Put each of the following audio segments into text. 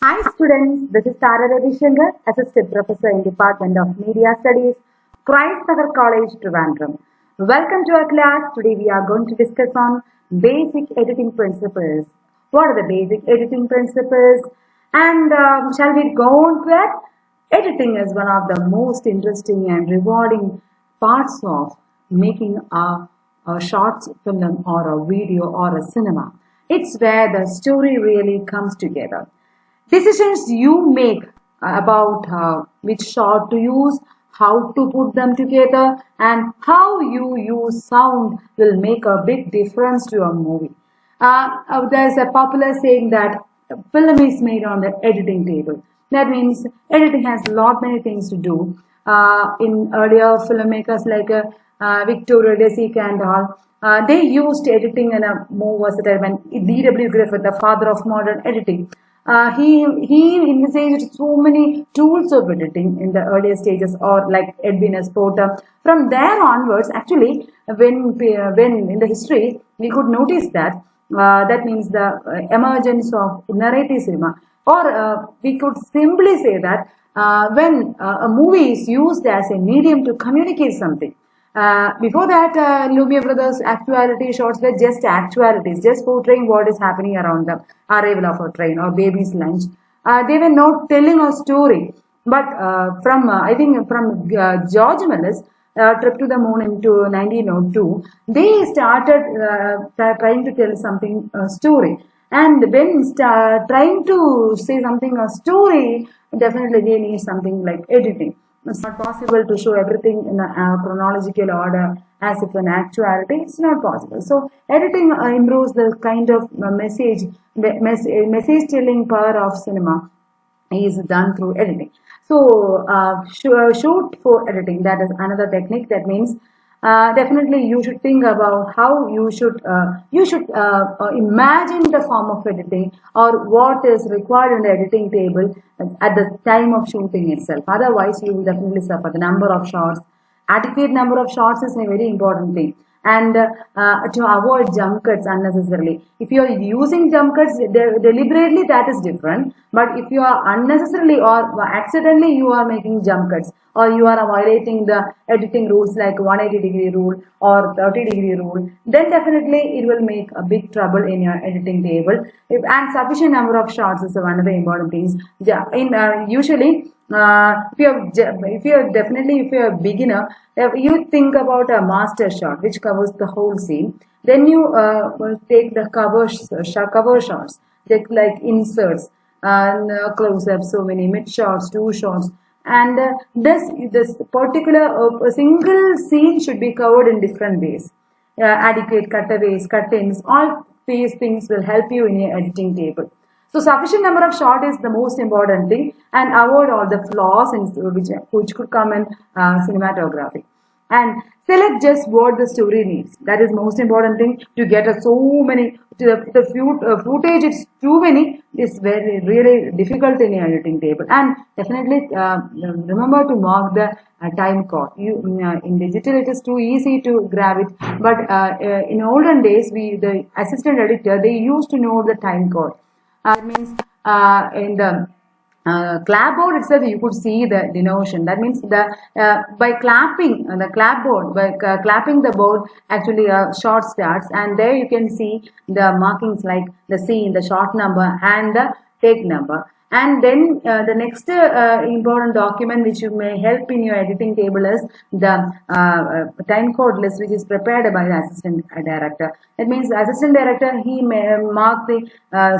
Hi students, this is Thara Ravisankar, Asst.Professor in Department of Media Studies, Nagar College, Trivandrum. Welcome to our class. Today we are going to discuss on basic editing principles. What are the basic editing principles? And shall we go on to that? Editing is one of the most interesting and rewarding parts of making a short film or a video or a cinema. It's where the story really comes together. Decisions you make about which shot to use, how to put them together, and how you use sound will make a big difference to a movie. There's a popular saying that film is made on the editing table. That means editing has a lot many things to do. In earlier filmmakers like Victoria Desic and all, they used editing in a more versatile when D.W. Griffith, the father of modern editing. He envisaged so many tools of editing in the earlier stages, or like Edwin S. Porter. From there onwards, actually, when in the history we could notice that that means the emergence of narrative cinema, or we could simply say that when a movie is used as a medium to communicate something. Before that, Lumiere Brothers' actuality shots were just actualities, just portraying what is happening around them. Arrival of a train or baby's lunch. They were not telling a story. But I think from George Mellis, Trip to the Moon into 1902, they started trying to tell something story. And when trying to say something a story, definitely they need something like editing. It's not possible to show everything in a chronological order as if in actuality. It's not possible. So editing improves the kind of message telling power of cinema is done through editing. So shoot for editing, that is another technique. That means definitely you should think about how you should imagine the form of editing or what is required in the editing table at the time of shooting itself. Otherwise, you will definitely suffer. The number of shots, adequate number of shots is a very important thing. And to avoid jump cuts unnecessarily. If you are using jump cuts deliberately, that is different. But if you are unnecessarily or accidentally you are making jump cuts, or you are violating the editing rules like 180-degree rule or 30-degree rule, then definitely it will make a big trouble in your editing table. And sufficient number of shots is one of the important things. Usually, if you're a beginner, you think about a master shot which covers the whole scene. Then you take the cover shots, take like inserts and close-ups, so many mid shots, two shots, and this particular single scene should be covered in different ways. Adequate cutaways, cut-ins, all these things will help you in your editing table. So sufficient number of shots is the most important thing, and avoid all the flaws which could come in cinematography. And select just what the story needs. That is most important thing. To get so many, the footage is too many, is very really difficult in your editing table. And definitely remember to mark the time code. In digital it is too easy to grab it, but in olden days the assistant editor, they used to know the time code. That means in the clapboard itself you could see the denotion. That means by clapping the clapboard, by clapping the board, actually a shot starts, and there you can see the markings like the scene, the shot number, and the take number. And then the next important document which you may help in your editing table is the time code list, which is prepared by the assistant director. That means the assistant director, he may mark the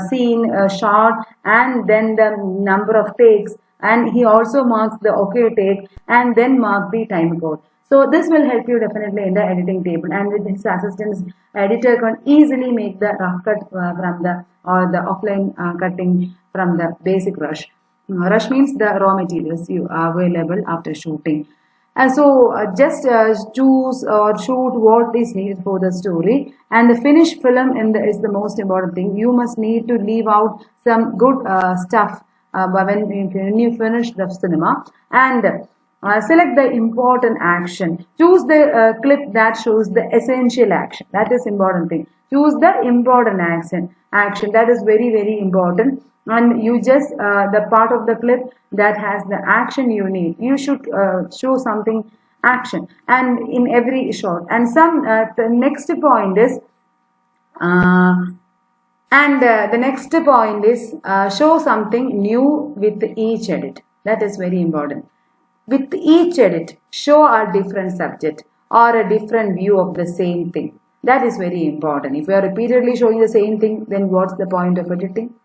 scene, shot, and then the number of takes, and he also marks the okay take, and then mark the time code. So this will help you definitely in the editing table, and with this assistant editor can easily make the rough cut from the offline cutting from the basic rush. Rush means the raw materials you are available after shooting. Just choose or shoot what is needed for the story, and the finished film is the most important thing. You must need to leave out some good stuff when you finish the cinema, and Select the important action. Choose the clip that shows the essential action. That is important thing. Choose the important action. That is very, very important. And you just the part of the clip that has the action you need. You should show something action and in every shot. And the next point is the next point is show something new with each edit. That is very important. With each edit, show a different subject or a different view of the same thing. That is very important. If you are repeatedly showing the same thing, then what's the point of editing?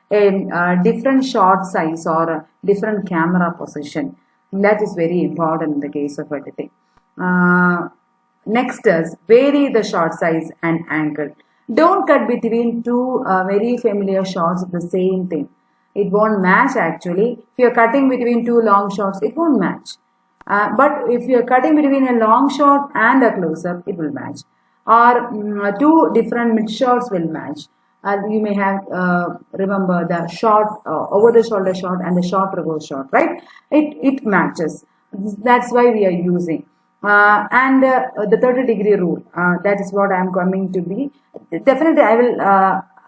A different shot size or a different camera position. That is very important in the case of editing. Next is vary the shot size and angle. Don't cut between two very familiar shots of the same thing. It won't match actually. If you are cutting between two long shots, it won't match. But if you are cutting between a long shot and a close-up, it will match. Or two different mid shots will match. You may have remember the short over the shoulder shot and the short reverse shot, right? It matches. That's why we are using. And the 30-degree rule, that is what I am coming to be. Definitely I will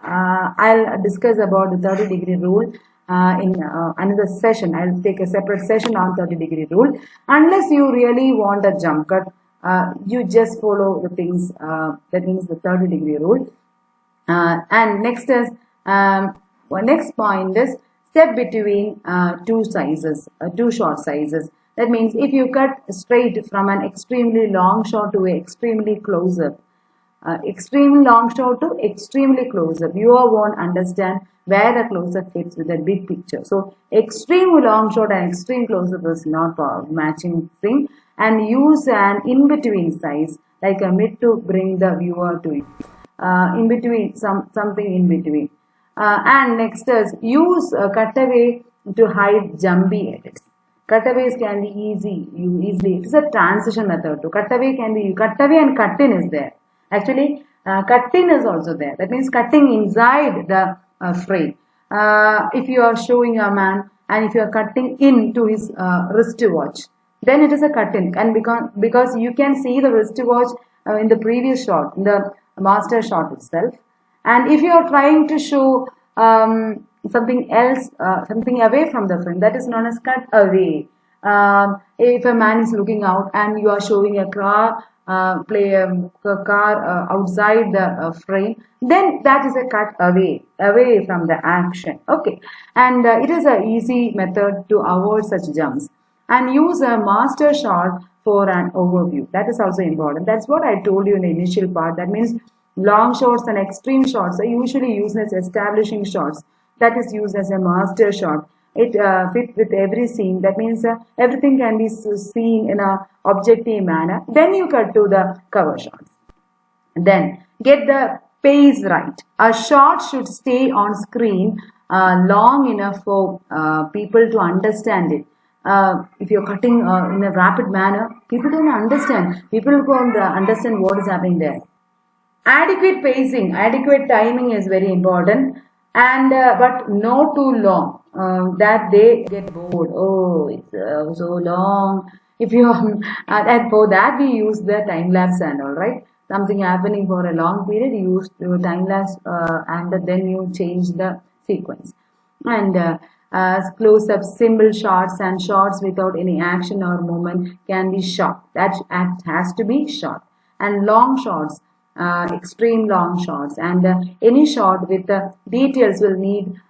I'll discuss about the 30-degree rule in another session. I'll take a separate session on 30-degree rule. Unless you really want a jump cut, you just follow the things, that means the 30-degree rule. And next is next point is step between two sizes, two short sizes. That means if you cut straight from an extremely long shot to an extremely close-up, extreme long shot to extremely close-up, you won't understand where the close-up fits with the big picture. So extreme long shot and extreme close-up is not a matching thing, and use an in-between size like a mid to bring the viewer to it. In between, something in between. And next is use cutaway to hide jumpy edits. Cutaways can be easy. It's a transition method. To cutaway can be cutaway and cut-in is there. Actually, cut-in is also there. That means cutting inside the frame. If you are showing a man and if you are cutting into his wristwatch, then it is a cut-in. And because you can see the wristwatch in the previous shot, in the master shot itself. And if you are trying to show something else, something away from the frame, that is known as cut away. If a man is looking out and you are showing a car, outside the frame, then that is a cut away from the action. Okay, and it is an easy method to avoid such jumps. And use a master shot for an overview. That is also important. That's what I told you in the initial part. That means long shots and extreme shots are usually used as establishing shots. That is used as a master shot. It fits with every scene. That means everything can be seen in a objective manner. Then you cut to the cover shots. Then get the pace right. A shot should stay on screen long enough for people to understand it. If you're cutting in a rapid manner, people don't understand. People don't understand what is happening there. Adequate pacing, adequate timing is very important, and but not too long that they get bored. Oh, it's so long. If you and for that we use the time lapse and all, right. Something happening for a long period, you use the time lapse and then you change the sequence. And close-up, simple shots and shots without any action or movement can be shot. That has to be shot. And long shots, extreme long shots, and any shot with details will need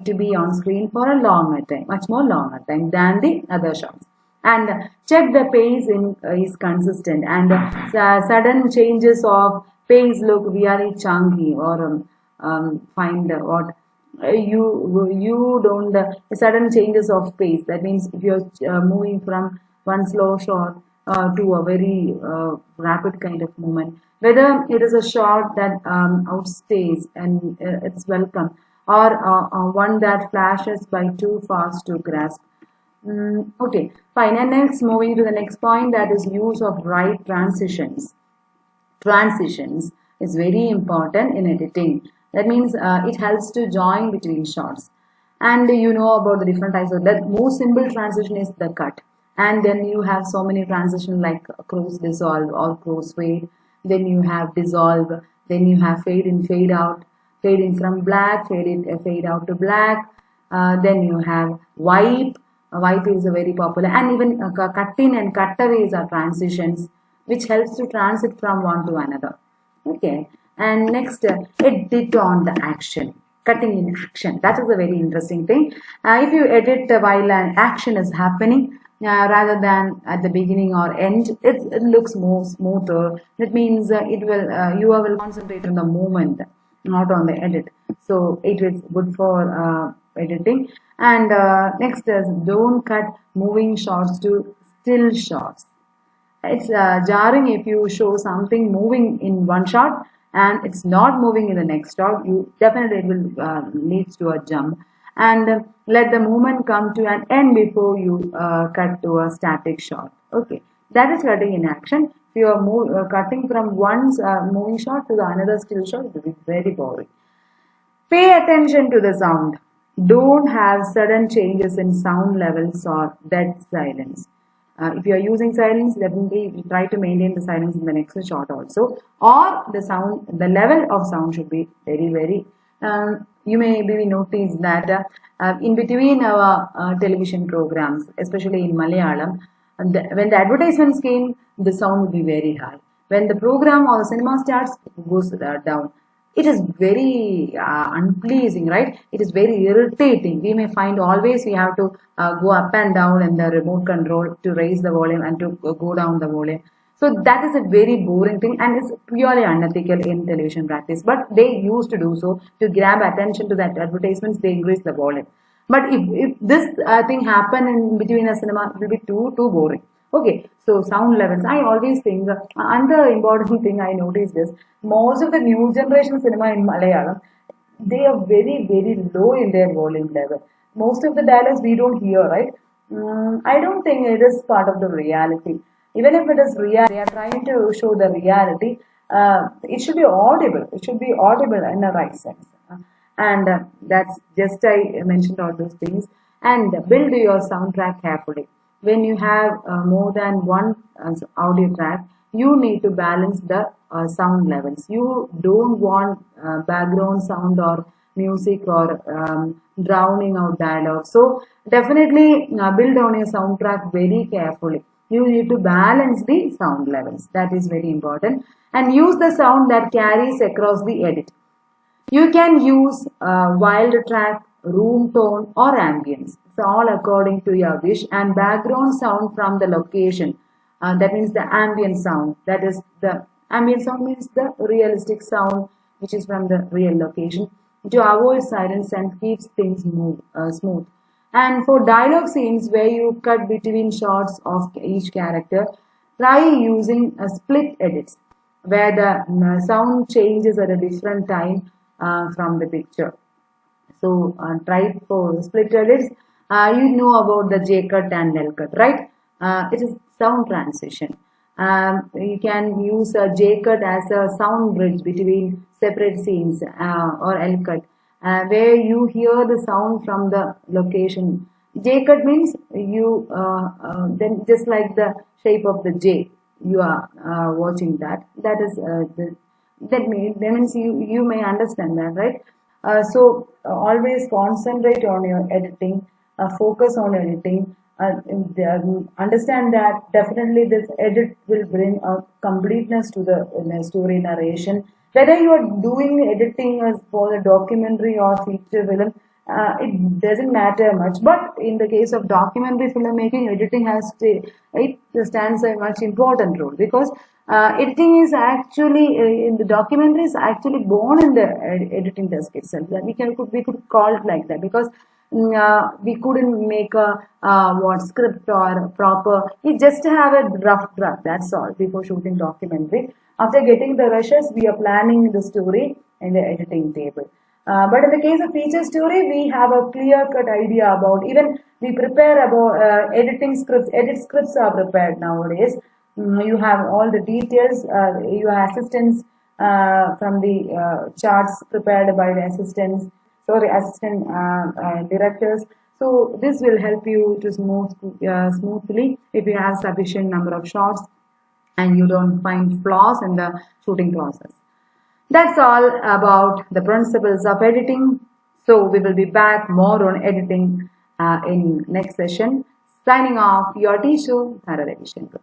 to be on screen for a longer time, much more longer time than the other shots. And check the pace is consistent, and sudden changes of pace look really chunky or find what you don't sudden changes of pace. That means if you're moving from one slow shot to a very rapid kind of movement, whether it is a shot that outstays and it's welcome, or one that flashes by too fast to grasp. Okay, fine. And next, moving to the next point, that is use of right transitions. Transitions is very important in editing. That means it helps to join between shots. And you know about the different types of that. Most simple transition is the cut. And then you have so many transitions like cross dissolve or cross fade. Then you have dissolve. Then you have fade in, fade out, fade in from black, fade out to black. Then you have wipe. Wipe is a very popular, and even cut in and cutaways are transitions, which helps to transit from one to another. Okay, and next, edit on the action, cutting in action. That is a very interesting thing. If you edit while an action is happening, rather than at the beginning or end, it looks more smoother. That means you will concentrate on the movement, not on the edit. So it is good for editing. And next is don't cut moving shots to still shots. It's jarring if you show something moving in one shot and it's not moving in the next shot. You definitely, it will leads to a jump. And let the movement come to an end before you cut to a static shot. Okay, that is cutting in action. If you are cutting from one moving shot to the another still shot, it will be very boring. Pay attention to the sound. Don't have sudden changes in sound levels or dead silence. If you are using silence, definitely try to maintain the silence in the next shot also. Or the level of sound should be very, very. You may maybe notice that in between our television programs, especially in Malayalam, when the advertisements came, the sound would be very high. When the program or the cinema starts, it goes down. It is very unpleasing, right? It is very irritating. We may find always we have to go up and down in the remote control to raise the volume and to go down the volume. So that is a very boring thing and it's purely unethical in television practice. But they used to do so to grab attention to that advertisements. They increase the volume. But if this thing happen in between a cinema, it will be too boring. Okay, so sound levels. I always think another important thing I noticed is most of the new generation cinema in Malayalam, they are very, very low in their volume level. Most of the dialogues we don't hear, right? I don't think it is part of the reality. Even if it is real, they are trying to show the reality. It should be audible. It should be audible in the right sense. And that's just I mentioned all those things. And build your soundtrack carefully. When you have more than one audio track, you need to balance the sound levels. You don't want background sound or music or drowning out dialogue. So definitely build on your soundtrack very carefully. You need to balance the sound levels. That is very important. And use the sound that carries across the edit. You can use wild track, room tone or ambience. It's all according to your wish, and background sound from the location. That means the ambient sound. That is the ambient sound means the realistic sound which is from the real location to avoid silence and keeps things smooth. And for dialogue scenes where you cut between shots of each character, try using a split edits where the sound changes at a different time from the picture. So try for split edits. You know about the J cut and L cut, right? It is sound transition. You can use a J cut as a sound bridge between separate scenes or L cut, where you hear the sound from the location. J cut means you then just like the shape of the J, you are watching that. That is that means you may understand that, right? So always concentrate on your editing, focus on editing. Understand that definitely this edit will bring a completeness to the story narration. Whether you are doing editing as for the documentary or feature film, it doesn't matter much. But in the case of documentary filmmaking, editing it stands a much important role because editing is actually in the documentary is actually born in the editing desk itself. That we could call it like that because we couldn't make a script or proper. We just have a rough draft. That's all before shooting documentary. After getting the rushes, we are planning the story in the editing table. But in the case of feature story, we have a clear-cut idea about even we prepare about editing scripts. Edit scripts are prepared nowadays. You have all the details. Your assistants from the charts prepared by the assistant directors. So this will help you to smoothly if you have sufficient number of shots and you don't find flaws in the shooting process. That's all about the principles of editing. So we will be back more on editing in next session. Signing off, your teacher, Thara Ravisankar.